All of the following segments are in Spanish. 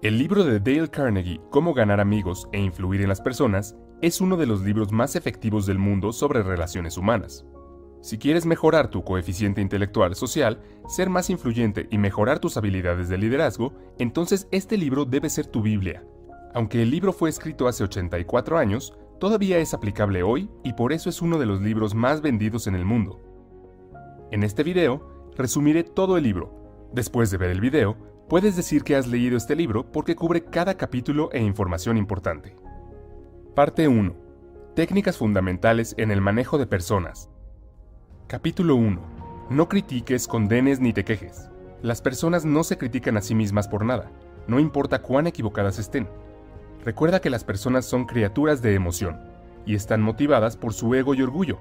El libro de Dale Carnegie, Cómo ganar amigos e influir en las personas, es uno de los libros más efectivos del mundo sobre relaciones humanas. Si quieres mejorar tu coeficiente intelectual social, ser más influyente y mejorar tus habilidades de liderazgo, entonces este libro debe ser tu Biblia. Aunque el libro fue escrito hace 84 años, todavía es aplicable hoy y por eso es uno de los libros más vendidos en el mundo. En este video, resumiré todo el libro. Después de ver el video, puedes decir que has leído este libro porque cubre cada capítulo e información importante. Parte 1. Técnicas fundamentales en el manejo de personas. Capítulo 1. No critiques, condenes ni te quejes. Las personas no se critican a sí mismas por nada, no importa cuán equivocadas estén. Recuerda que las personas son criaturas de emoción, y están motivadas por su ego y orgullo.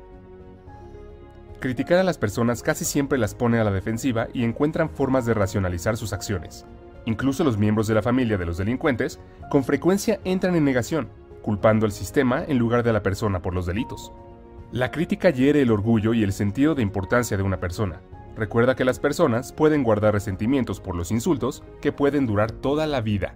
Criticar a las personas casi siempre las pone a la defensiva y encuentran formas de racionalizar sus acciones. Incluso los miembros de la familia de los delincuentes con frecuencia entran en negación, culpando al sistema en lugar de a la persona por los delitos. La crítica hiere el orgullo y el sentido de importancia de una persona. Recuerda que las personas pueden guardar resentimientos por los insultos que pueden durar toda la vida.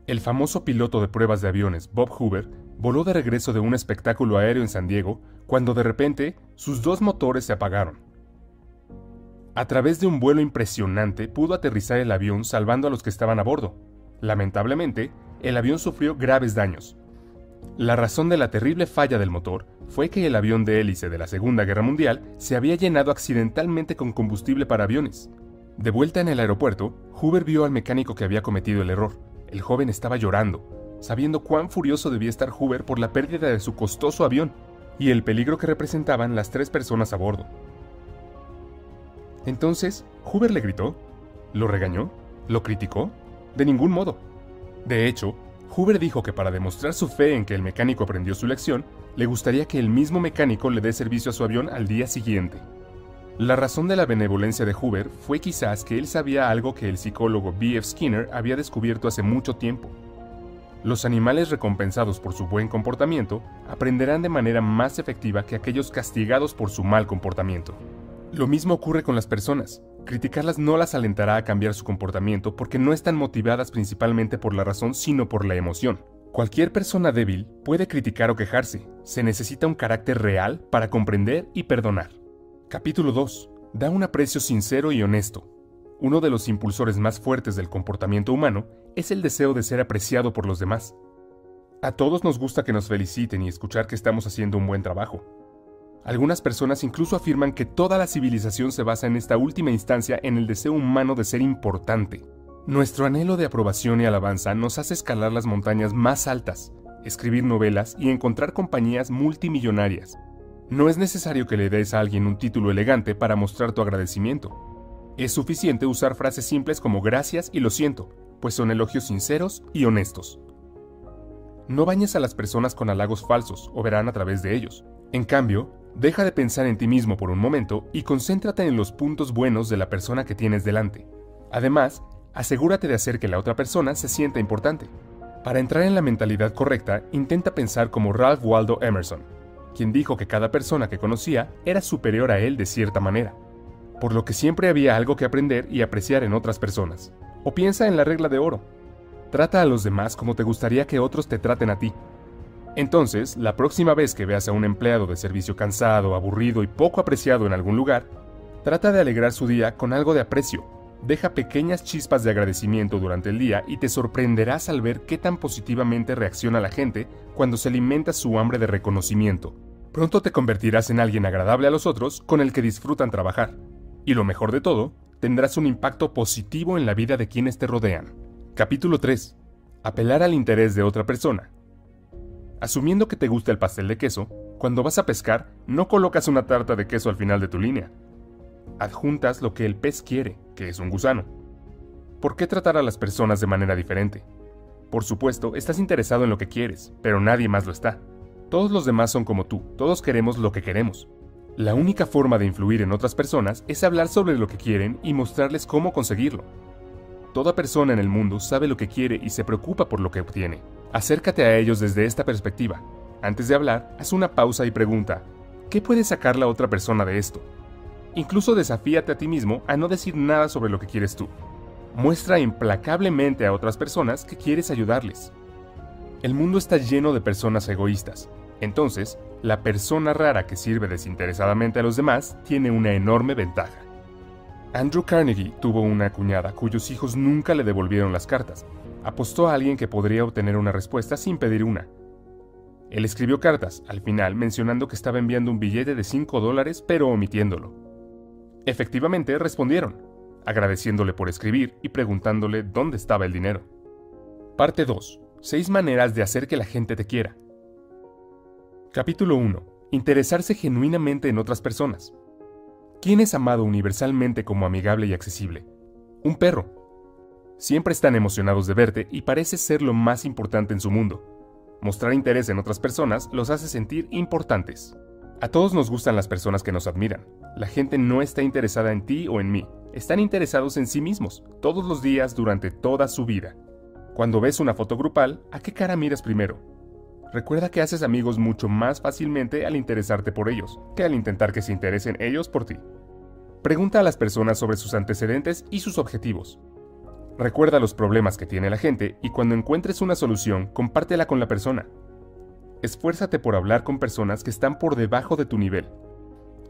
El famoso piloto de pruebas de aviones Bob Hoover voló de regreso de un espectáculo aéreo en San Diego cuando de repente sus dos motores se apagaron. A través de un vuelo impresionante pudo aterrizar el avión salvando a los que estaban a bordo. Lamentablemente, el avión sufrió graves daños. La razón de la terrible falla del motor fue que el avión de hélice de la Segunda Guerra Mundial se había llenado accidentalmente con combustible para aviones. De vuelta en el aeropuerto, Hoover vio al mecánico que había cometido el error. El joven estaba llorando, sabiendo cuán furioso debía estar Hoover por la pérdida de su costoso avión y el peligro que representaban las 3 personas a bordo. Entonces, Hoover le gritó, ¿lo regañó? ¿Lo criticó? De ningún modo. De hecho, Hoover dijo que para demostrar su fe en que el mecánico aprendió su lección, le gustaría que el mismo mecánico le dé servicio a su avión al día siguiente. La razón de la benevolencia de Hoover fue quizás que él sabía algo que el psicólogo B.F. Skinner había descubierto hace mucho tiempo. Los animales recompensados por su buen comportamiento aprenderán de manera más efectiva que aquellos castigados por su mal comportamiento. Lo mismo ocurre con las personas. Criticarlas no las alentará a cambiar su comportamiento porque no están motivadas principalmente por la razón sino por la emoción. Cualquier persona débil puede criticar o quejarse. Se necesita un carácter real para comprender y perdonar. Capítulo 2. Da un aprecio sincero y honesto. Uno de los impulsores más fuertes del comportamiento humano es el deseo de ser apreciado por los demás. A todos nos gusta que nos feliciten y escuchar que estamos haciendo un buen trabajo. Algunas personas incluso afirman que toda la civilización se basa en esta última instancia en el deseo humano de ser importante. Nuestro anhelo de aprobación y alabanza nos hace escalar las montañas más altas, escribir novelas y encontrar compañías multimillonarias. No es necesario que le des a alguien un título elegante para mostrar tu agradecimiento. Es suficiente usar frases simples como gracias y lo siento, pues son elogios sinceros y honestos. No bañes a las personas con halagos falsos o verán a través de ellos. En cambio, deja de pensar en ti mismo por un momento y concéntrate en los puntos buenos de la persona que tienes delante. Además, asegúrate de hacer que la otra persona se sienta importante. Para entrar en la mentalidad correcta, intenta pensar como Ralph Waldo Emerson, quien dijo que cada persona que conocía era superior a él de cierta manera, por lo que siempre había algo que aprender y apreciar en otras personas. O piensa en la regla de oro. Trata a los demás como te gustaría que otros te traten a ti. Entonces, la próxima vez que veas a un empleado de servicio cansado, aburrido y poco apreciado en algún lugar, trata de alegrar su día con algo de aprecio. Deja pequeñas chispas de agradecimiento durante el día y te sorprenderás al ver qué tan positivamente reacciona la gente cuando se alimenta su hambre de reconocimiento. Pronto te convertirás en alguien agradable a los otros con el que disfrutan trabajar. Y lo mejor de todo, tendrás un impacto positivo en la vida de quienes te rodean. Capítulo 3. Apelar al interés de otra persona. Asumiendo que te gusta el pastel de queso, cuando vas a pescar, no colocas una tarta de queso al final de tu línea. Adjuntas lo que el pez quiere, que es un gusano. ¿Por qué tratar a las personas de manera diferente? Por supuesto, estás interesado en lo que quieres, pero nadie más lo está. Todos los demás son como tú, todos queremos lo que queremos. La única forma de influir en otras personas es hablar sobre lo que quieren y mostrarles cómo conseguirlo. Toda persona en el mundo sabe lo que quiere y se preocupa por lo que obtiene. Acércate a ellos desde esta perspectiva. Antes de hablar, haz una pausa y pregunta, ¿qué puede sacar la otra persona de esto? Incluso desafíate a ti mismo a no decir nada sobre lo que quieres tú. Muestra implacablemente a otras personas que quieres ayudarles. El mundo está lleno de personas egoístas. Entonces, la persona rara que sirve desinteresadamente a los demás tiene una enorme ventaja. Andrew Carnegie tuvo una cuñada cuyos hijos nunca le devolvieron las cartas. Apostó a alguien que podría obtener una respuesta sin pedir una. Él escribió cartas, al final mencionando que estaba enviando un billete de $5, pero omitiéndolo. Efectivamente, respondieron, agradeciéndole por escribir y preguntándole dónde estaba el dinero. Parte 2. 6 maneras de hacer que la gente te quiera. Capítulo 1. Interesarse genuinamente en otras personas. ¿Quién es amado universalmente como amigable y accesible? Un perro. Siempre están emocionados de verte y parece ser lo más importante en su mundo. Mostrar interés en otras personas los hace sentir importantes. A todos nos gustan las personas que nos admiran. La gente no está interesada en ti o en mí. Están interesados en sí mismos, todos los días durante toda su vida. Cuando ves una foto grupal, ¿a qué cara miras primero? Recuerda que haces amigos mucho más fácilmente al interesarte por ellos, que al intentar que se interesen ellos por ti. Pregunta a las personas sobre sus antecedentes y sus objetivos. Recuerda los problemas que tiene la gente y cuando encuentres una solución, compártela con la persona. Esfuérzate por hablar con personas que están por debajo de tu nivel.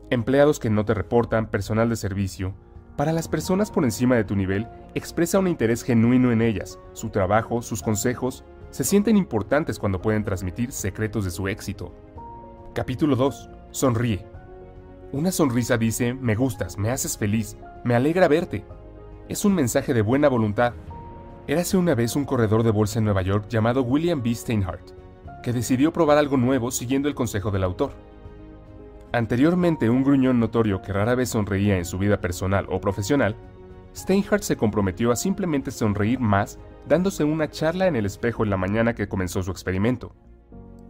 Empleados que no te reportan, personal de servicio. Para las personas por encima de tu nivel, expresa un interés genuino en ellas, su trabajo, sus consejos. Se sienten importantes cuando pueden transmitir secretos de su éxito. Capítulo 2. Sonríe. Una sonrisa dice, me gustas, me haces feliz, me alegra verte. Es un mensaje de buena voluntad. Érase una vez un corredor de bolsa en Nueva York llamado William B. Steinhardt, que decidió probar algo nuevo siguiendo el consejo del autor. Anteriormente un gruñón notorio que rara vez sonreía en su vida personal o profesional, Steinhardt se comprometió a simplemente sonreír más dándose una charla en el espejo en la mañana que comenzó su experimento.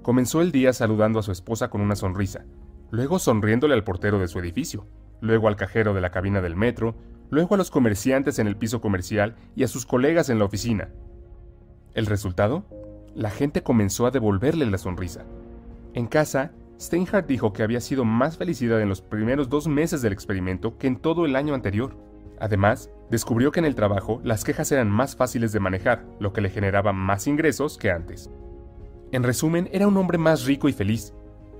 Comenzó el día saludando a su esposa con una sonrisa, luego sonriéndole al portero de su edificio, luego al cajero de la cabina del metro, luego a los comerciantes en el piso comercial y a sus colegas en la oficina. ¿El resultado? La gente comenzó a devolverle la sonrisa. En casa, Steinhardt dijo que había sido más felicidad en los primeros 2 meses del experimento que en todo el año anterior. Además, descubrió que en el trabajo las quejas eran más fáciles de manejar, lo que le generaba más ingresos que antes. En resumen, era un hombre más rico y feliz.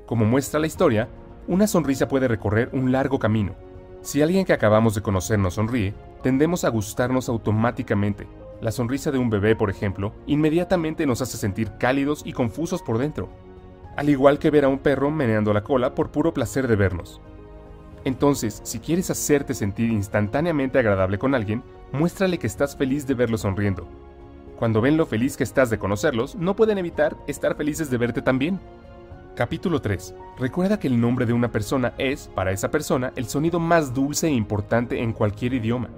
Como muestra la historia, una sonrisa puede recorrer un largo camino. Si alguien que acabamos de conocer nos sonríe, tendemos a gustarnos automáticamente. La sonrisa de un bebé, por ejemplo, inmediatamente nos hace sentir cálidos y confusos por dentro. Al igual que ver a un perro meneando la cola por puro placer de vernos. Entonces, si quieres hacerte sentir instantáneamente agradable con alguien, muéstrale que estás feliz de verlo sonriendo. Cuando ven lo feliz que estás de conocerlos, no pueden evitar estar felices de verte también. Capítulo 3. Recuerda que el nombre de una persona es, para esa persona, el sonido más dulce e importante en cualquier idioma.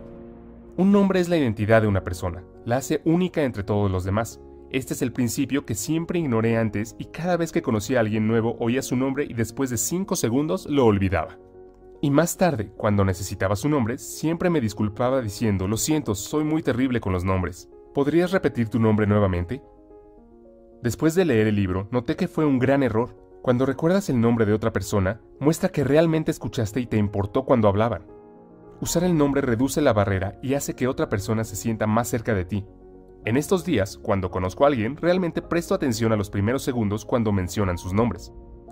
Un nombre es la identidad de una persona, la hace única entre todos los demás. Este es el principio que siempre ignoré antes y cada vez que conocía a alguien nuevo oía su nombre y después de 5 segundos lo olvidaba. Y más tarde, cuando necesitaba su nombre, siempre me disculpaba diciendo, lo siento, soy muy terrible con los nombres. ¿Podrías repetir tu nombre nuevamente? Después de leer el libro, noté que fue un gran error. Cuando recuerdas el nombre de otra persona, muestra que realmente escuchaste y te importó cuando hablaban. Usar el nombre reduce la barrera y hace que otra persona se sienta más cerca de ti. En estos días, cuando conozco a alguien, realmente presto atención a los primeros segundos cuando mencionan sus nombres.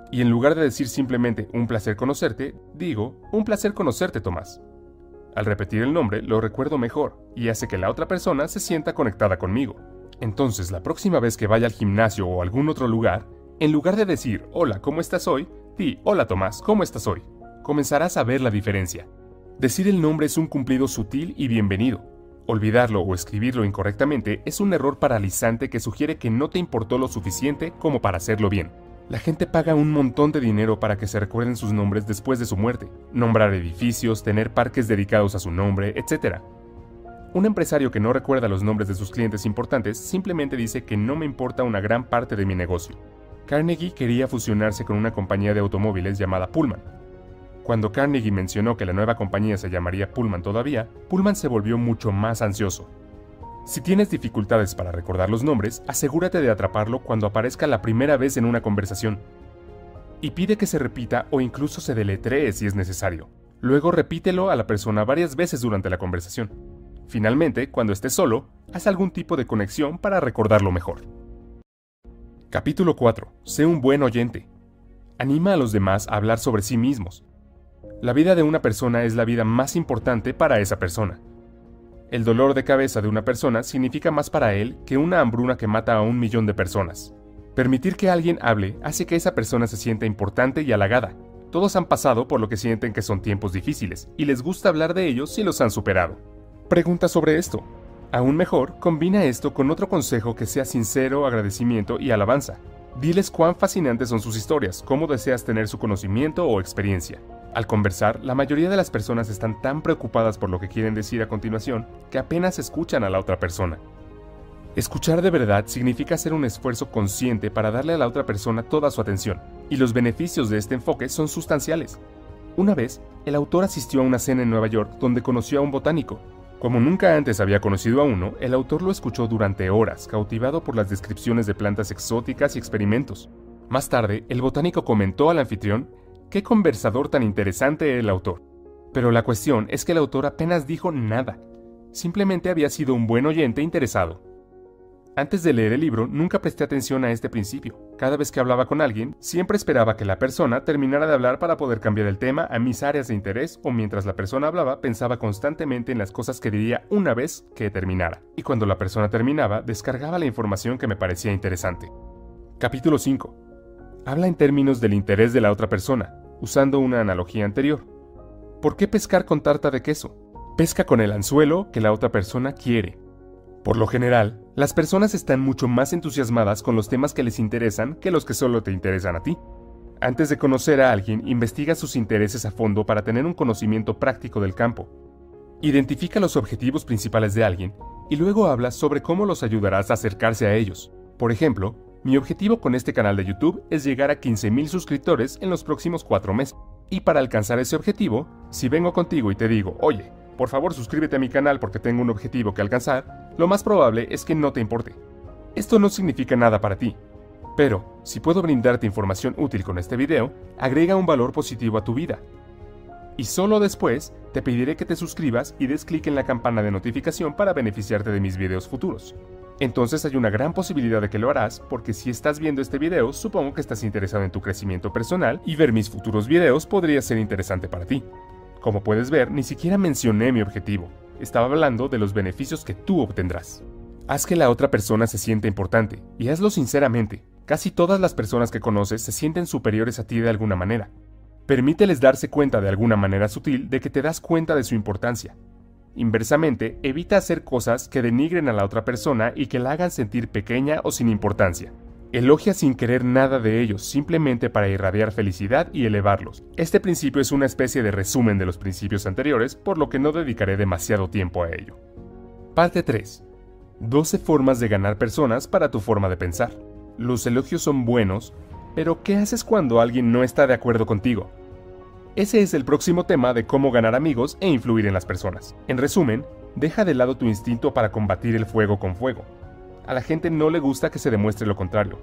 Y en lugar de decir simplemente un placer conocerte, digo un placer conocerte, Tomás. Al repetir el nombre, lo recuerdo mejor y hace que la otra persona se sienta conectada conmigo. Entonces, la próxima vez que vaya al gimnasio o a algún otro lugar, en lugar de decir hola, ¿cómo estás hoy?, di hola, Tomás, ¿cómo estás hoy? Comenzarás a ver la diferencia. Decir el nombre es un cumplido sutil y bienvenido. Olvidarlo o escribirlo incorrectamente es un error paralizante que sugiere que no te importó lo suficiente como para hacerlo bien. La gente paga un montón de dinero para que se recuerden sus nombres después de su muerte, nombrar edificios, tener parques dedicados a su nombre, etc. Un empresario que no recuerda los nombres de sus clientes importantes simplemente dice que no me importa una gran parte de mi negocio. Carnegie quería fusionarse con una compañía de automóviles llamada Pullman. Cuando Carnegie mencionó que la nueva compañía se llamaría Pullman todavía, Pullman se volvió mucho más ansioso. Si tienes dificultades para recordar los nombres, asegúrate de atraparlo cuando aparezca la primera vez en una conversación. Y pide que se repita o incluso se deletree si es necesario. Luego repítelo a la persona varias veces durante la conversación. Finalmente, cuando estés solo, haz algún tipo de conexión para recordarlo mejor. Capítulo 4. Sé un buen oyente. Anima a los demás a hablar sobre sí mismos. La vida de una persona es la vida más importante para esa persona. El dolor de cabeza de una persona significa más para él que una hambruna que mata a 1.000.000 de personas. Permitir que alguien hable hace que esa persona se sienta importante y halagada. Todos han pasado por lo que sienten que son tiempos difíciles, y les gusta hablar de ellos si los han superado. Pregunta sobre esto. Aún mejor, combina esto con otro consejo que sea sincero, agradecimiento y alabanza. Diles cuán fascinantes son sus historias, cómo deseas tener su conocimiento o experiencia. Al conversar, la mayoría de las personas están tan preocupadas por lo que quieren decir a continuación que apenas escuchan a la otra persona. Escuchar de verdad significa hacer un esfuerzo consciente para darle a la otra persona toda su atención, y los beneficios de este enfoque son sustanciales. Una vez, el autor asistió a una cena en Nueva York donde conoció a un botánico. Como nunca antes había conocido a uno, el autor lo escuchó durante horas, cautivado por las descripciones de plantas exóticas y experimentos. Más tarde, el botánico comentó al anfitrión: «Qué conversador tan interesante era el autor». Pero la cuestión es que el autor apenas dijo nada. Simplemente había sido un buen oyente interesado. Antes de leer el libro, nunca presté atención a este principio. Cada vez que hablaba con alguien, siempre esperaba que la persona terminara de hablar para poder cambiar el tema a mis áreas de interés, o mientras la persona hablaba, pensaba constantemente en las cosas que diría una vez que terminara. Y cuando la persona terminaba, descargaba la información que me parecía interesante. Capítulo 5. Habla en términos del interés de la otra persona, usando una analogía anterior. ¿Por qué pescar con tarta de queso? Pesca con el anzuelo que la otra persona quiere. Por lo general, las personas están mucho más entusiasmadas con los temas que les interesan que los que solo te interesan a ti. Antes de conocer a alguien, investiga sus intereses a fondo para tener un conocimiento práctico del campo. Identifica los objetivos principales de alguien y luego habla sobre cómo los ayudarás a acercarse a ellos. Por ejemplo, mi objetivo con este canal de YouTube es llegar a 15.000 suscriptores en los próximos 4 meses. Y para alcanzar ese objetivo, si vengo contigo y te digo: «Oye, por favor suscríbete a mi canal porque tengo un objetivo que alcanzar», lo más probable es que no te importe. Esto no significa nada para ti. Pero, si puedo brindarte información útil con este video, agrega un valor positivo a tu vida. Y solo después, te pediré que te suscribas y des clic en la campana de notificación para beneficiarte de mis videos futuros. Entonces hay una gran posibilidad de que lo harás, porque si estás viendo este video, supongo que estás interesado en tu crecimiento personal y ver mis futuros videos podría ser interesante para ti. Como puedes ver, ni siquiera mencioné mi objetivo. Estaba hablando de los beneficios que tú obtendrás. Haz que la otra persona se sienta importante, y hazlo sinceramente. Casi todas las personas que conoces se sienten superiores a ti de alguna manera. Permíteles darse cuenta de alguna manera sutil de que te das cuenta de su importancia. Inversamente, evita hacer cosas que denigren a la otra persona y que la hagan sentir pequeña o sin importancia. Elogia sin querer nada de ellos, simplemente para irradiar felicidad y elevarlos. Este principio es una especie de resumen de los principios anteriores, por lo que no dedicaré demasiado tiempo a ello. Parte 3. 12 formas de ganar personas para tu forma de pensar. Los elogios son buenos, pero ¿qué haces cuando alguien no está de acuerdo contigo? Ese es el próximo tema de cómo ganar amigos e influir en las personas. En resumen, deja de lado tu instinto para combatir el fuego con fuego. A la gente no le gusta que se demuestre lo contrario.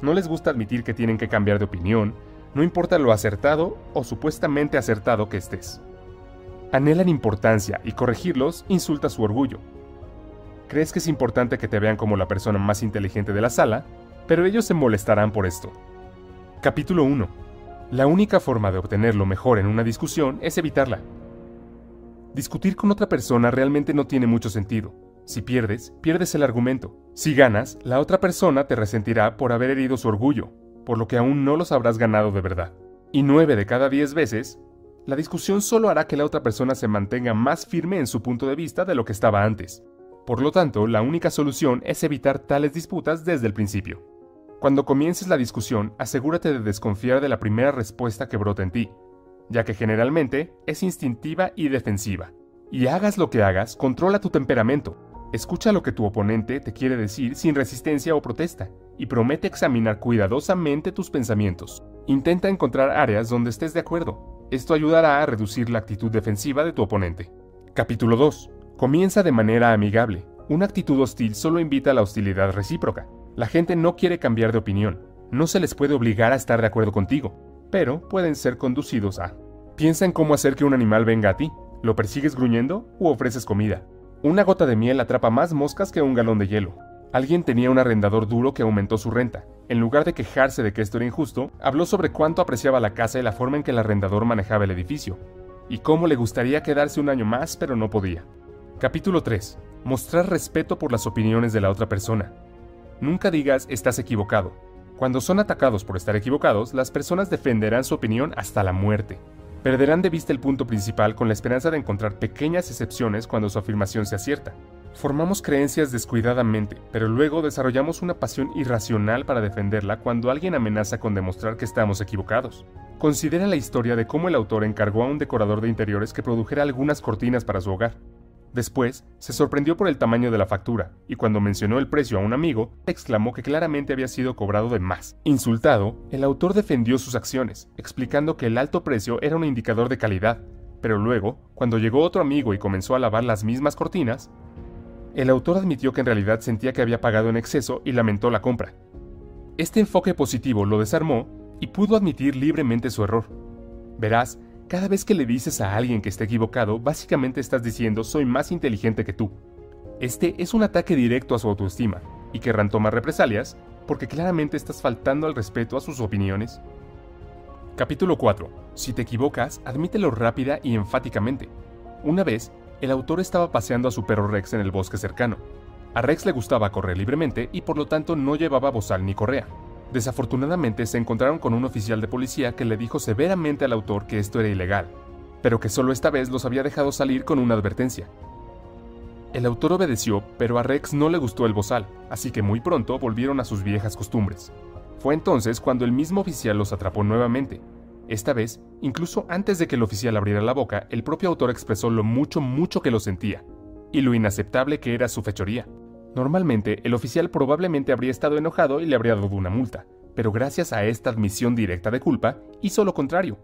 No les gusta admitir que tienen que cambiar de opinión, no importa lo acertado o supuestamente acertado que estés. Anhelan importancia y corregirlos insulta su orgullo. Crees que es importante que te vean como la persona más inteligente de la sala, pero ellos se molestarán por esto. Capítulo 1. La única forma de obtener lo mejor en una discusión es evitarla. Discutir con otra persona realmente no tiene mucho sentido. Si pierdes, pierdes el argumento. Si ganas, la otra persona te resentirá por haber herido su orgullo, por lo que aún no los habrás ganado de verdad. Y 9 de cada 10 veces, la discusión solo hará que la otra persona se mantenga más firme en su punto de vista de lo que estaba antes. Por lo tanto, la única solución es evitar tales disputas desde el principio. Cuando comiences la discusión, asegúrate de desconfiar de la primera respuesta que brota en ti, ya que generalmente es instintiva y defensiva. Y hagas lo que hagas, controla tu temperamento. Escucha lo que tu oponente te quiere decir sin resistencia o protesta, y promete examinar cuidadosamente tus pensamientos. Intenta encontrar áreas donde estés de acuerdo. Esto ayudará a reducir la actitud defensiva de tu oponente. Capítulo 2. Comienza de manera amigable. Una actitud hostil solo invita a la hostilidad recíproca. La gente no quiere cambiar de opinión. No se les puede obligar a estar de acuerdo contigo, pero pueden ser conducidos a. Piensa en cómo hacer que un animal venga a ti. ¿Lo persigues gruñendo u ofreces comida? Una gota de miel atrapa más moscas que un galón de hielo. Alguien tenía un arrendador duro que aumentó su renta. En lugar de quejarse de que esto era injusto, habló sobre cuánto apreciaba la casa y la forma en que el arrendador manejaba el edificio, y cómo le gustaría quedarse un año más, pero no podía. Capítulo 3. Mostrar respeto por las opiniones de la otra persona. Nunca digas estás equivocado. Cuando son atacados por estar equivocados, las personas defenderán su opinión hasta la muerte. Perderán de vista el punto principal con la esperanza de encontrar pequeñas excepciones cuando su afirmación se acierta. Formamos creencias descuidadamente, pero luego desarrollamos una pasión irracional para defenderla cuando alguien amenaza con demostrar que estamos equivocados. Considera la historia de cómo el autor encargó a un decorador de interiores que produjera algunas cortinas para su hogar. Después, se sorprendió por el tamaño de la factura, y cuando mencionó el precio a un amigo, exclamó que claramente había sido cobrado de más. Insultado, el autor defendió sus acciones, explicando que el alto precio era un indicador de calidad, pero luego, cuando llegó otro amigo y comenzó a lavar las mismas cortinas, el autor admitió que en realidad sentía que había pagado en exceso y lamentó la compra. Este enfoque positivo lo desarmó y pudo admitir libremente su error. Verás, cada vez que le dices a alguien que está equivocado, básicamente estás diciendo soy más inteligente que tú. Este es un ataque directo a su autoestima, y querrán tomar represalias, porque claramente estás faltando al respeto a sus opiniones. Capítulo 4. Si te equivocas, admítelo rápida y enfáticamente. Una vez, el autor estaba paseando a su perro Rex en el bosque cercano. A Rex le gustaba correr libremente y por lo tanto no llevaba bozal ni correa. Desafortunadamente se encontraron con un oficial de policía que le dijo severamente al autor que esto era ilegal, pero que solo esta vez los había dejado salir con una advertencia. El autor obedeció, pero a Rex no le gustó el bozal, así que muy pronto volvieron a sus viejas costumbres. Fue entonces cuando el mismo oficial los atrapó nuevamente. Esta vez, incluso antes de que el oficial abriera la boca, el propio autor expresó lo mucho que lo sentía, y lo inaceptable que era su fechoría. Normalmente, el oficial probablemente habría estado enojado y le habría dado una multa, pero gracias a esta admisión directa de culpa, hizo lo contrario.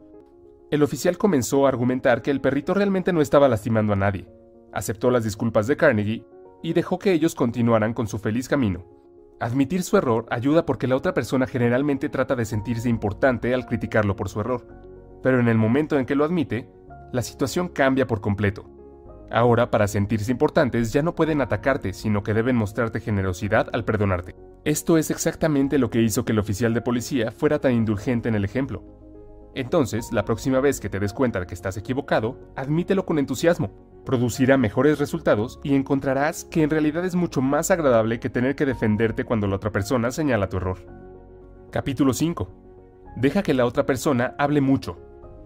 El oficial comenzó a argumentar que el perrito realmente no estaba lastimando a nadie, aceptó las disculpas de Carnegie y dejó que ellos continuaran con su feliz camino. Admitir su error ayuda porque la otra persona generalmente trata de sentirse importante al criticarlo por su error, pero en el momento en que lo admite, la situación cambia por completo. Ahora, para sentirse importantes, ya no pueden atacarte, sino que deben mostrarte generosidad al perdonarte. Esto es exactamente lo que hizo que el oficial de policía fuera tan indulgente en el ejemplo. Entonces, la próxima vez que te des cuenta de que estás equivocado, admítelo con entusiasmo. Producirá mejores resultados y encontrarás que en realidad es mucho más agradable que tener que defenderte cuando la otra persona señala tu error. Capítulo 5. Deja que la otra persona hable mucho.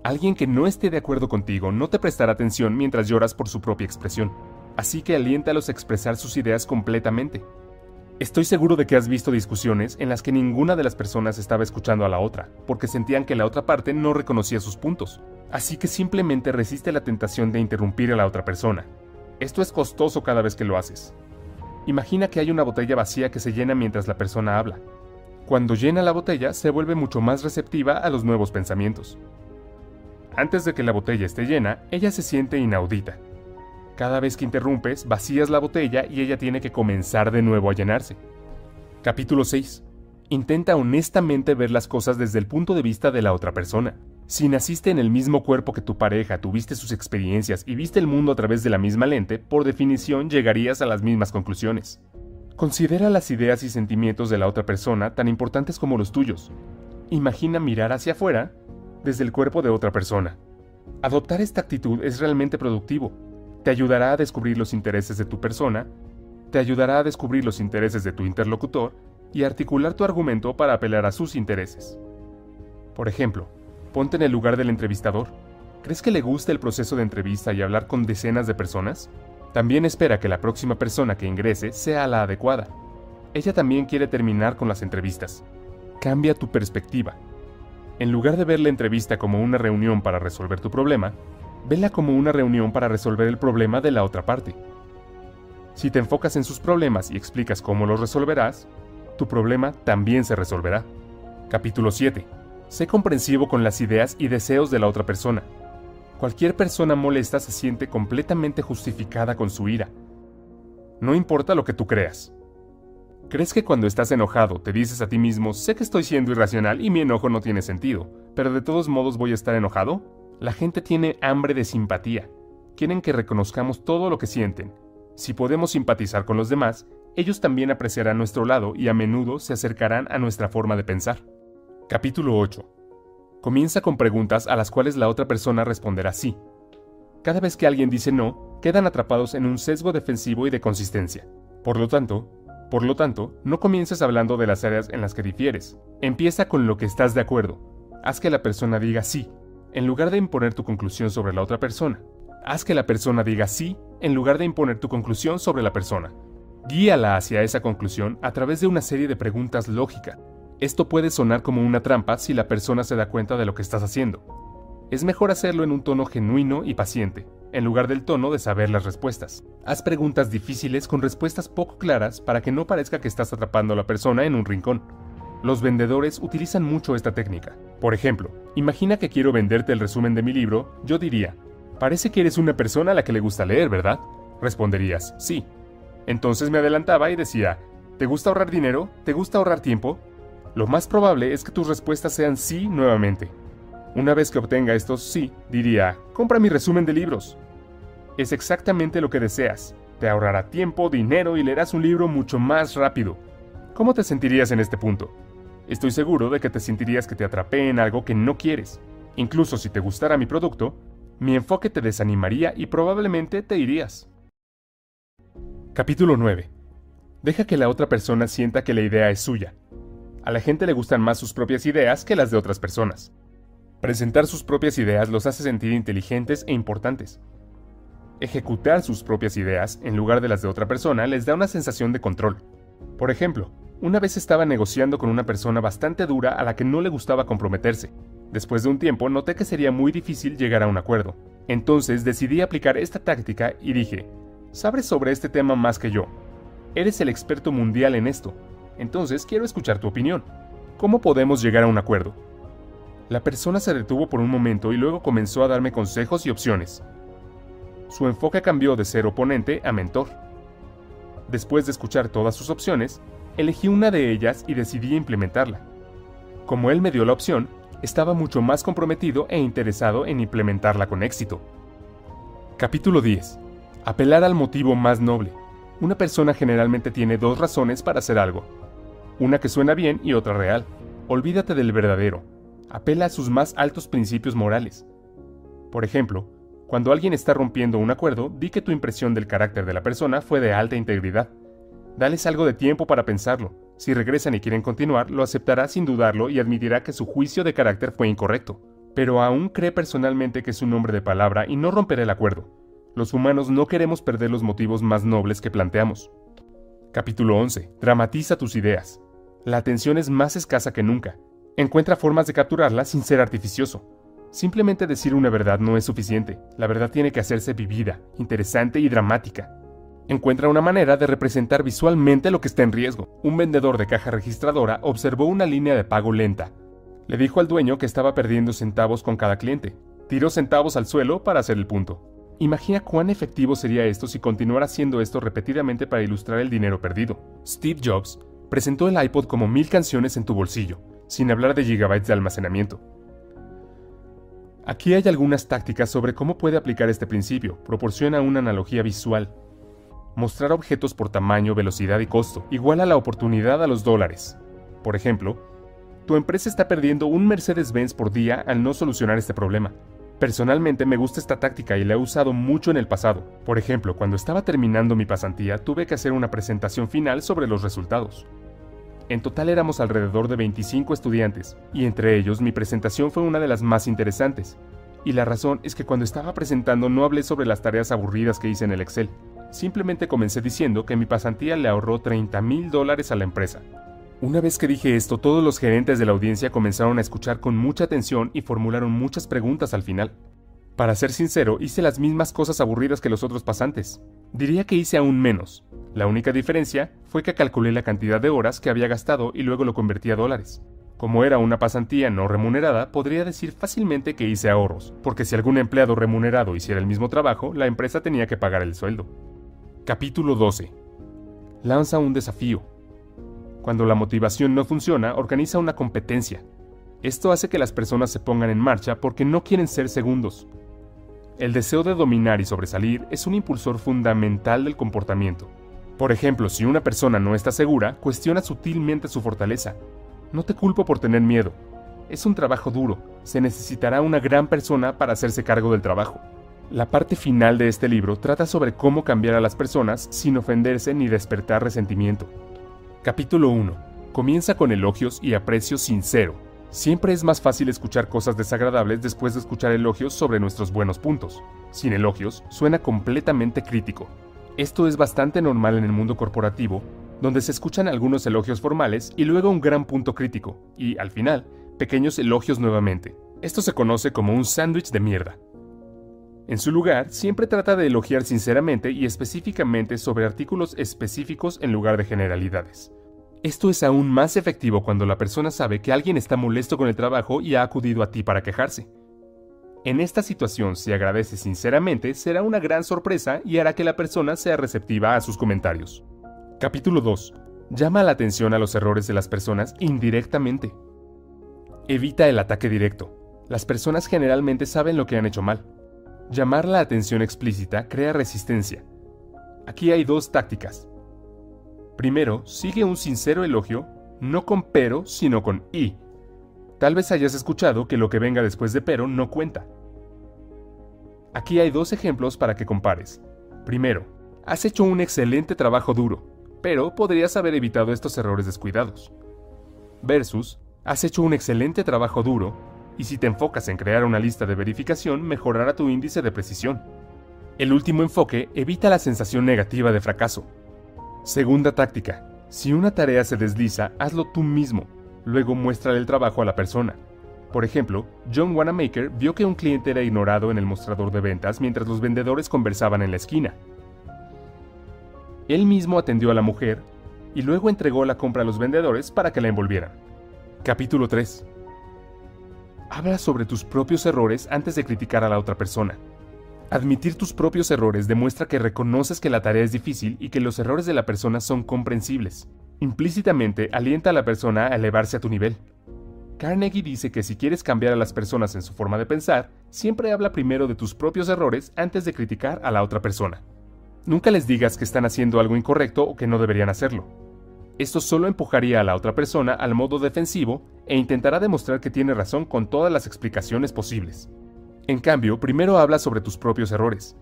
Alguien que no esté de acuerdo contigo no te prestará atención mientras lloras por su propia expresión, así que aliéntalos a expresar sus ideas completamente. Estoy seguro de que has visto discusiones en las que ninguna de las personas estaba escuchando a la otra, porque sentían que la otra parte no reconocía sus puntos, así que simplemente resiste la tentación de interrumpir a la otra persona. Esto es costoso cada vez que lo haces. Imagina que hay una botella vacía que se llena mientras la persona habla. Cuando llena la botella, se vuelve mucho más receptiva a los nuevos pensamientos. Antes de que la botella esté llena, ella se siente inaudita. Cada vez que interrumpes, vacías la botella y ella tiene que comenzar de nuevo a llenarse. Capítulo 6. Intenta honestamente ver las cosas desde el punto de vista de la otra persona. Si naciste en el mismo cuerpo que tu pareja, tuviste sus experiencias y viste el mundo a través de la misma lente, por definición llegarías a las mismas conclusiones. Considera las ideas y sentimientos de la otra persona tan importantes como los tuyos. Imagina mirar hacia afuera desde el cuerpo de otra persona. Adoptar esta actitud es realmente productivo. Te ayudará a descubrir los intereses de tu persona, te ayudará a descubrir los intereses de tu interlocutor y articular tu argumento para apelar a sus intereses. Por ejemplo, ponte en el lugar del entrevistador. ¿Crees que le gusta el proceso de entrevista y hablar con decenas de personas? También espera que la próxima persona que ingrese sea la adecuada. Ella también quiere terminar con las entrevistas. Cambia tu perspectiva. En lugar de ver la entrevista como una reunión para resolver tu problema, vela como una reunión para resolver el problema de la otra parte. Si te enfocas en sus problemas y explicas cómo los resolverás, tu problema también se resolverá. Capítulo 7. Sé comprensivo con las ideas y deseos de la otra persona. Cualquier persona molesta se siente completamente justificada con su ira. No importa lo que tú creas. ¿Crees que cuando estás enojado te dices a ti mismo, sé que estoy siendo irracional y mi enojo no tiene sentido, pero de todos modos voy a estar enojado? La gente tiene hambre de simpatía. Quieren que reconozcamos todo lo que sienten. Si podemos simpatizar con los demás, ellos también apreciarán nuestro lado y a menudo se acercarán a nuestra forma de pensar. Capítulo 8. Comienza con preguntas a las cuales la otra persona responderá sí. Cada vez que alguien dice no, quedan atrapados en un sesgo defensivo y de consistencia. Por lo tanto, no comiences hablando de las áreas en las que difieres. Empieza con lo que estás de acuerdo. Haz que la persona diga sí, en lugar de imponer tu conclusión sobre la otra persona. Haz que la persona diga sí, en lugar de imponer tu conclusión sobre la persona. Guíala hacia esa conclusión a través de una serie de preguntas lógicas. Esto puede sonar como una trampa si la persona se da cuenta de lo que estás haciendo. Es mejor hacerlo en un tono genuino y paciente, en lugar del tono de saber las respuestas. Haz preguntas difíciles con respuestas poco claras para que no parezca que estás atrapando a la persona en un rincón. Los vendedores utilizan mucho esta técnica. Por ejemplo, imagina que quiero venderte el resumen de mi libro, yo diría, «Parece que eres una persona a la que le gusta leer, ¿verdad?». Responderías, «Sí». Entonces me adelantaba y decía, ¿te gusta ahorrar dinero? ¿Te gusta ahorrar tiempo? Lo más probable es que tus respuestas sean sí nuevamente. Una vez que obtenga estos sí, diría, compra mi resumen de libros. Es exactamente lo que deseas. Te ahorrará tiempo, dinero y leerás un libro mucho más rápido. ¿Cómo te sentirías en este punto? Estoy seguro de que te sentirías que te atrapé en algo que no quieres. Incluso si te gustara mi producto, mi enfoque te desanimaría y probablemente te irías. Capítulo 9. Deja que la otra persona sienta que la idea es suya. A la gente le gustan más sus propias ideas que las de otras personas. Presentar sus propias ideas los hace sentir inteligentes e importantes. Ejecutar sus propias ideas, en lugar de las de otra persona, les da una sensación de control. Por ejemplo, una vez estaba negociando con una persona bastante dura a la que no le gustaba comprometerse. Después de un tiempo noté que sería muy difícil llegar a un acuerdo. Entonces decidí aplicar esta táctica y dije, sabes sobre este tema más que yo. Eres el experto mundial en esto. Entonces quiero escuchar tu opinión. ¿Cómo podemos llegar a un acuerdo? La persona se detuvo por un momento y luego comenzó a darme consejos y opciones. Su enfoque cambió de ser oponente a mentor. Después de escuchar todas sus opciones, elegí una de ellas y decidí implementarla. Como él me dio la opción, estaba mucho más comprometido e interesado en implementarla con éxito. Capítulo 10. Apelar al motivo más noble. Una persona generalmente tiene dos razones para hacer algo. Una que suena bien y otra real. Olvídate del verdadero. Apela a sus más altos principios morales. Por ejemplo, cuando alguien está rompiendo un acuerdo, di que tu impresión del carácter de la persona fue de alta integridad. Dales algo de tiempo para pensarlo. Si regresan y quieren continuar, lo aceptará sin dudarlo y admitirá que su juicio de carácter fue incorrecto. Pero aún cree personalmente que es un hombre de palabra y no romperá el acuerdo. Los humanos no queremos perder los motivos más nobles que planteamos. Capítulo 11. Dramatiza tus ideas. La atención es más escasa que nunca. Encuentra formas de capturarla sin ser artificioso. Simplemente decir una verdad no es suficiente. La verdad tiene que hacerse vivida, interesante y dramática. Encuentra una manera de representar visualmente lo que está en riesgo. Un vendedor de caja registradora observó una línea de pago lenta. Le dijo al dueño que estaba perdiendo centavos con cada cliente. Tiró centavos al suelo para hacer el punto. Imagina cuán efectivo sería esto si continuara haciendo esto repetidamente para ilustrar el dinero perdido. Steve Jobs presentó el iPod como 1000 canciones en tu bolsillo, sin hablar de gigabytes de almacenamiento. Aquí hay algunas tácticas sobre cómo puede aplicar este principio. Proporciona una analogía visual. Mostrar objetos por tamaño, velocidad y costo, igual a la oportunidad a los dólares. Por ejemplo, tu empresa está perdiendo un Mercedes-Benz por día al no solucionar este problema. Personalmente me gusta esta táctica y la he usado mucho en el pasado. Por ejemplo, cuando estaba terminando mi pasantía, tuve que hacer una presentación final sobre los resultados. En total éramos alrededor de 25 estudiantes, y entre ellos mi presentación fue una de las más interesantes. Y la razón es que cuando estaba presentando no hablé sobre las tareas aburridas que hice en el Excel. Simplemente comencé diciendo que mi pasantía le ahorró $30,000 a la empresa. Una vez que dije esto, todos los gerentes de la audiencia comenzaron a escuchar con mucha atención y formularon muchas preguntas al final. Para ser sincero, hice las mismas cosas aburridas que los otros pasantes. Diría que hice aún menos. La única diferencia fue que calculé la cantidad de horas que había gastado y luego lo convertí a dólares. Como era una pasantía no remunerada, podría decir fácilmente que hice ahorros, porque si algún empleado remunerado hiciera el mismo trabajo, la empresa tenía que pagar el sueldo. Capítulo 12. Lanza un desafío. Cuando la motivación no funciona, organiza una competencia. Esto hace que las personas se pongan en marcha porque no quieren ser segundos. El deseo de dominar y sobresalir es un impulsor fundamental del comportamiento. Por ejemplo, si una persona no está segura, cuestiona sutilmente su fortaleza. No te culpo por tener miedo. Es un trabajo duro. Se necesitará una gran persona para hacerse cargo del trabajo. La parte final de este libro trata sobre cómo cambiar a las personas sin ofenderse ni despertar resentimiento. Capítulo 1. Comienza con elogios y aprecio sincero. Siempre es más fácil escuchar cosas desagradables después de escuchar elogios sobre nuestros buenos puntos. Sin elogios, suena completamente crítico. Esto es bastante normal en el mundo corporativo, donde se escuchan algunos elogios formales y luego un gran punto crítico, y, al final, pequeños elogios nuevamente. Esto se conoce como un sándwich de mierda. En su lugar, siempre trata de elogiar sinceramente y específicamente sobre artículos específicos en lugar de generalidades. Esto es aún más efectivo cuando la persona sabe que alguien está molesto con el trabajo y ha acudido a ti para quejarse. En esta situación, si agradeces sinceramente, será una gran sorpresa y hará que la persona sea receptiva a sus comentarios. Capítulo 2. Llama la atención a los errores de las personas indirectamente. Evita el ataque directo. Las personas generalmente saben lo que han hecho mal. Llamar la atención explícita crea resistencia. Aquí hay dos tácticas. Primero, sigue un sincero elogio, no con pero, sino con y. Tal vez hayas escuchado que lo que venga después de pero no cuenta. Aquí hay dos ejemplos para que compares. Primero, has hecho un excelente trabajo duro, pero podrías haber evitado estos errores descuidados. Versus, has hecho un excelente trabajo duro, y si te enfocas en crear una lista de verificación, mejorará tu índice de precisión. El último enfoque evita la sensación negativa de fracaso. Segunda táctica, si una tarea se desliza, hazlo tú mismo. Luego muéstrale el trabajo a la persona. Por ejemplo, John Wanamaker vio que un cliente era ignorado en el mostrador de ventas mientras los vendedores conversaban en la esquina. Él mismo atendió a la mujer y luego entregó la compra a los vendedores para que la envolvieran. Capítulo 3. Habla sobre tus propios errores antes de criticar a la otra persona. Admitir tus propios errores demuestra que reconoces que la tarea es difícil y que los errores de la persona son comprensibles. Implícitamente alienta a la persona a elevarse a tu nivel. Carnegie dice que si quieres cambiar a las personas en su forma de pensar, siempre habla primero de tus propios errores antes de criticar a la otra persona. Nunca les digas que están haciendo algo incorrecto o que no deberían hacerlo. Esto solo empujaría a la otra persona al modo defensivo e intentará demostrar que tiene razón con todas las explicaciones posibles. En cambio, primero habla sobre tus propios errores.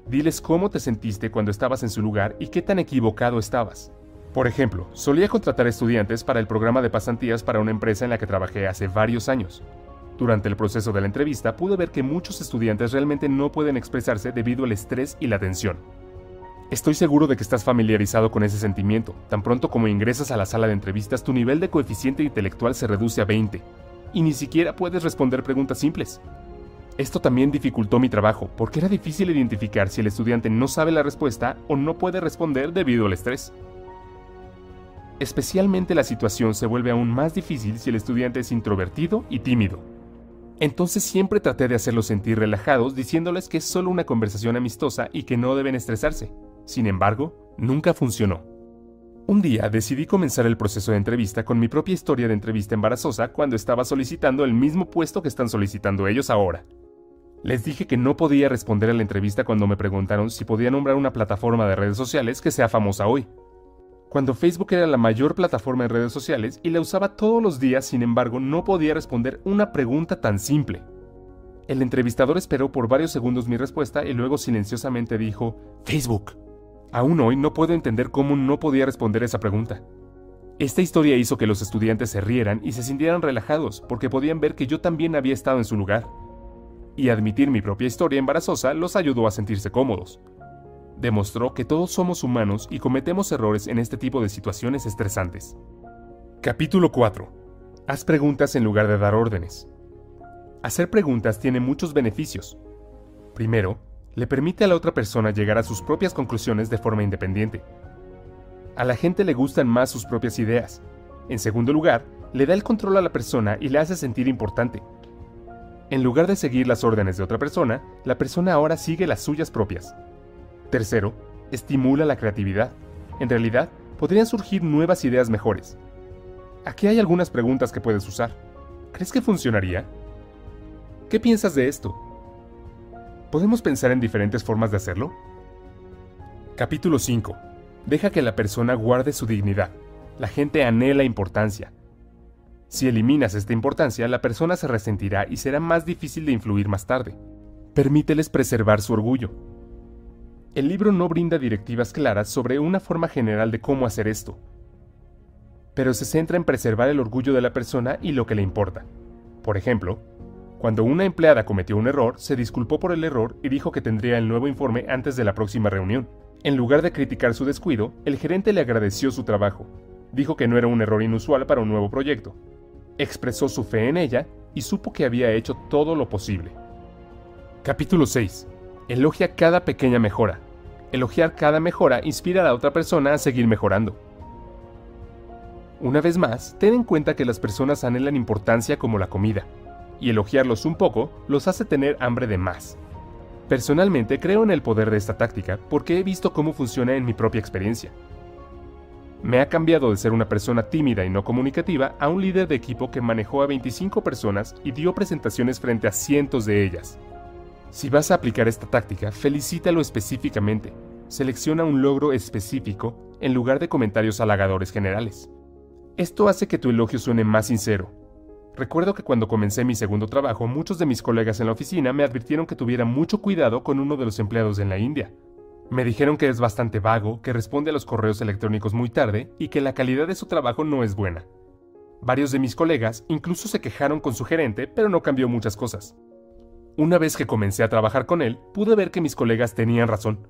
Diles cómo te sentiste cuando estabas en su lugar y qué tan equivocado estabas. Por ejemplo, solía contratar estudiantes para el programa de pasantías para una empresa en la que trabajé hace varios años. Durante el proceso de la entrevista pude ver que muchos estudiantes realmente no pueden expresarse debido al estrés y la tensión. Estoy seguro de que estás familiarizado con ese sentimiento. Tan pronto como ingresas a la sala de entrevistas, tu nivel de coeficiente intelectual se reduce a 20, y ni siquiera puedes responder preguntas simples. Esto también dificultó mi trabajo, porque era difícil identificar si el estudiante no sabe la respuesta o no puede responder debido al estrés. Especialmente la situación se vuelve aún más difícil si el estudiante es introvertido y tímido. Entonces siempre traté de hacerlos sentir relajados diciéndoles que es solo una conversación amistosa y que no deben estresarse. Sin embargo, nunca funcionó. Un día decidí comenzar el proceso de entrevista con mi propia historia de entrevista embarazosa cuando estaba solicitando el mismo puesto que están solicitando ellos ahora. Les dije que no podía responder a la entrevista cuando me preguntaron si podía nombrar una plataforma de redes sociales que sea famosa hoy. Cuando Facebook era la mayor plataforma en redes sociales y la usaba todos los días, sin embargo, no podía responder una pregunta tan simple. El entrevistador esperó por varios segundos mi respuesta y luego silenciosamente dijo, Facebook. Aún hoy no puedo entender cómo no podía responder esa pregunta. Esta historia hizo que los estudiantes se rieran y se sintieran relajados porque podían ver que yo también había estado en su lugar. Y admitir mi propia historia embarazosa los ayudó a sentirse cómodos. Demostró que todos somos humanos y cometemos errores en este tipo de situaciones estresantes. Capítulo 4. Haz preguntas en lugar de dar órdenes. Hacer preguntas tiene muchos beneficios. Primero, le permite a la otra persona llegar a sus propias conclusiones de forma independiente. A la gente le gustan más sus propias ideas. En segundo lugar, le da el control a la persona y le hace sentir importante. En lugar de seguir las órdenes de otra persona, la persona ahora sigue las suyas propias. Tercero, estimula la creatividad. En realidad, podrían surgir nuevas ideas mejores. Aquí hay algunas preguntas que puedes usar. ¿Crees que funcionaría? ¿Qué piensas de esto? ¿Podemos pensar en diferentes formas de hacerlo? Capítulo 5. Deja que la persona guarde su dignidad. La gente anhela importancia. Si eliminas esta importancia, la persona se resentirá y será más difícil de influir más tarde. Permíteles preservar su orgullo. El libro no brinda directivas claras sobre una forma general de cómo hacer esto, pero se centra en preservar el orgullo de la persona y lo que le importa. Por ejemplo, cuando una empleada cometió un error, se disculpó por el error y dijo que tendría el nuevo informe antes de la próxima reunión. En lugar de criticar su descuido, el gerente le agradeció su trabajo. Dijo que no era un error inusual para un nuevo proyecto. Expresó su fe en ella y supo que había hecho todo lo posible. Capítulo 6. Elogia cada pequeña mejora. Elogiar cada mejora inspira a la otra persona a seguir mejorando. Una vez más, ten en cuenta que las personas anhelan importancia como la comida, y elogiarlos un poco los hace tener hambre de más. Personalmente creo en el poder de esta táctica porque he visto cómo funciona en mi propia experiencia. Me ha cambiado de ser una persona tímida y no comunicativa a un líder de equipo que manejó a 25 personas y dio presentaciones frente a cientos de ellas. Si vas a aplicar esta táctica, felicítalo específicamente. Selecciona un logro específico en lugar de comentarios halagadores generales. Esto hace que tu elogio suene más sincero. Recuerdo que cuando comencé mi segundo trabajo, muchos de mis colegas en la oficina me advirtieron que tuviera mucho cuidado con uno de los empleados en la India. Me dijeron que es bastante vago, que responde a los correos electrónicos muy tarde y que la calidad de su trabajo no es buena. Varios de mis colegas incluso se quejaron con su gerente, pero no cambió muchas cosas. Una vez que comencé a trabajar con él, pude ver que mis colegas tenían razón,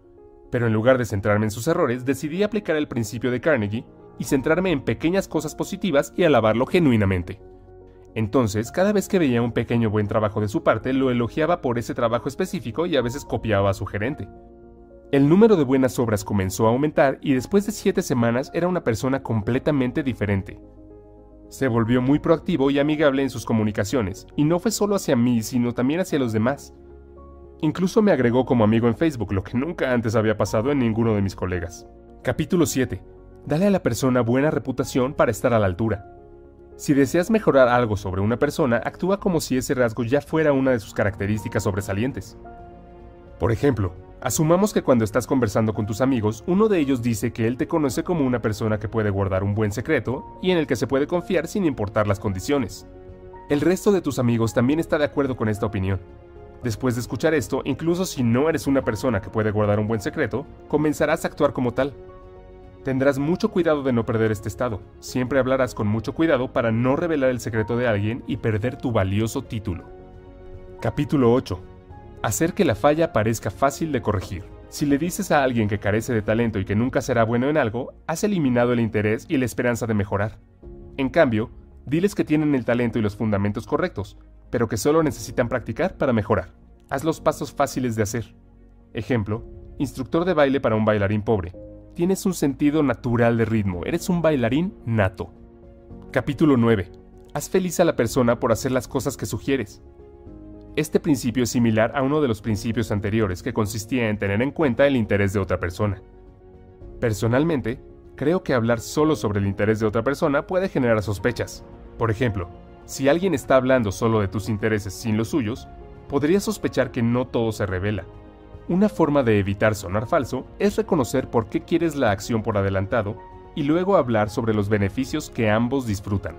pero en lugar de centrarme en sus errores, decidí aplicar el principio de Carnegie y centrarme en pequeñas cosas positivas y alabarlo genuinamente. Entonces, cada vez que veía un pequeño buen trabajo de su parte, lo elogiaba por ese trabajo específico y a veces copiaba a su gerente. El número de buenas obras comenzó a aumentar y después de 7 semanas era una persona completamente diferente. Se volvió muy proactivo y amigable en sus comunicaciones, y no fue solo hacia mí, sino también hacia los demás. Incluso me agregó como amigo en Facebook, lo que nunca antes había pasado en ninguno de mis colegas. Capítulo 7. Dale a la persona buena reputación para estar a la altura. Si deseas mejorar algo sobre una persona, actúa como si ese rasgo ya fuera una de sus características sobresalientes. Por ejemplo, asumamos que cuando estás conversando con tus amigos, uno de ellos dice que él te conoce como una persona que puede guardar un buen secreto y en el que se puede confiar sin importar las condiciones. El resto de tus amigos también está de acuerdo con esta opinión. Después de escuchar esto, incluso si no eres una persona que puede guardar un buen secreto, comenzarás a actuar como tal. Tendrás mucho cuidado de no perder este estado. Siempre hablarás con mucho cuidado para no revelar el secreto de alguien y perder tu valioso título. Capítulo 8. Hacer que la falla parezca fácil de corregir. Si le dices a alguien que carece de talento y que nunca será bueno en algo, has eliminado el interés y la esperanza de mejorar. En cambio, diles que tienen el talento y los fundamentos correctos, pero que solo necesitan practicar para mejorar. Haz los pasos fáciles de hacer. Ejemplo, instructor de baile para un bailarín pobre. Tienes un sentido natural de ritmo, eres un bailarín nato. Capítulo 9. Haz feliz a la persona por hacer las cosas que sugieres. Este principio es similar a uno de los principios anteriores que consistía en tener en cuenta el interés de otra persona. Personalmente, creo que hablar solo sobre el interés de otra persona puede generar sospechas. Por ejemplo, si alguien está hablando solo de tus intereses sin los suyos, podrías sospechar que no todo se revela. Una forma de evitar sonar falso es reconocer por qué quieres la acción por adelantado y luego hablar sobre los beneficios que ambos disfrutan.